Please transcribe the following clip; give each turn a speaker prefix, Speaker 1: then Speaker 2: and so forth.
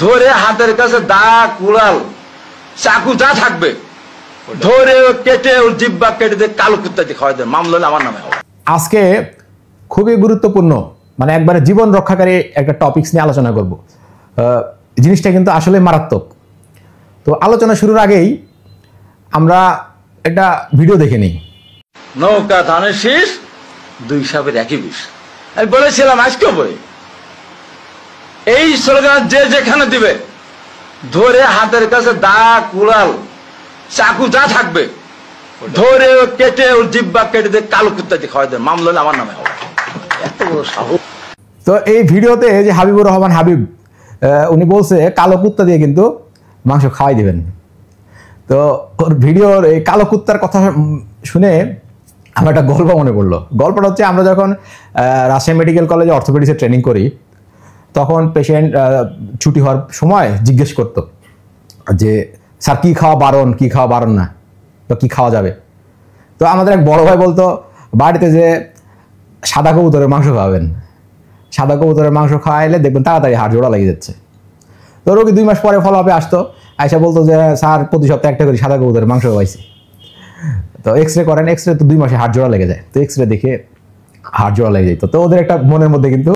Speaker 1: ধরে হাতের কাছে দা কুড়াল চাকু যা থাকবে ধরে কেটে ওর জিব্বা কেটে দিয়ে কালো কুত্তা দিয়ে খাওয়াই দেন, মামলা হলে আমার নামে হবে।
Speaker 2: আজকে খুবই গুরুত্বপূর্ণ, মানে একবারে জীবন রক্ষাকারী একটা টপিকস নিয়ে আলোচনা করব। জিনিসটা কিন্তু আসলে মারাত্মক। তো আলোচনা শুরুর আগেই আমরা একটা ভিডিও দেখে নিই।
Speaker 1: নৌকা ধানের শীষ, দুই সাপের একই বিষ। আমি বলেছিলাম আজকে বই এই স্লোগান যে যেখানে দিবে ধরে হাতের কাছে দা কুড়াল চাকু যা থাকবে ধরে কেটে ওর জিব্বা কেটে দিয়ে কালো কুত্তা দিয়ে খাওয়াই দেন, মামলা হলে আমার নামে হবে। এত বড় সাহস।
Speaker 2: তো এই ভিডিওতে যে হাবিবুর রহমান হাবিব উনি বলছে কালো কুত্তা দিয়ে কিন্তু মাংস খাওয়াই দিবেন। তো ওর ভিডিওর এই কালো কুত্তার কথা শুনে আমার একটা গল্প মনে পড়লো। গল্পটা হচ্ছে, আমরা যখন রাজশাহী মেডিকেল কলেজে অর্থোপেডিক্সে ট্রেনিং করি তখন পেশেন্ট ছুটি হওয়ার সময় জিজ্ঞেস করতো যে স্যার কী খাওয়া বারণ, কী খাওয়া বারণ না, তো কী খাওয়া যাবে। তো আমাদের এক বড় ভাই বলতো বাড়িতে যে সাদা কবুতরের মাংস খাওয়াবেন, সাদা কবুতরের মাংস খাওয়াইলে দেখবেন তাড়াতাড়ি হাড় জোড়া লেগে যাচ্ছে। তো রোগী 2 মাস পরে ফলো আপে আসতো, আয়সা বলতো যে স্যার প্রতি সপ্তাহে একটা করে সাদা কবুতরের মাংস খাওয়াইছি। তো এক্সরে করেন, এক্সরে তো 2 মাসে হাড় জোড়া লেগে যায়। তো এক্সরে দেখে হাড় জোড়া লেগে যেত। তো ওদের একটা মনের মধ্যে কিন্তু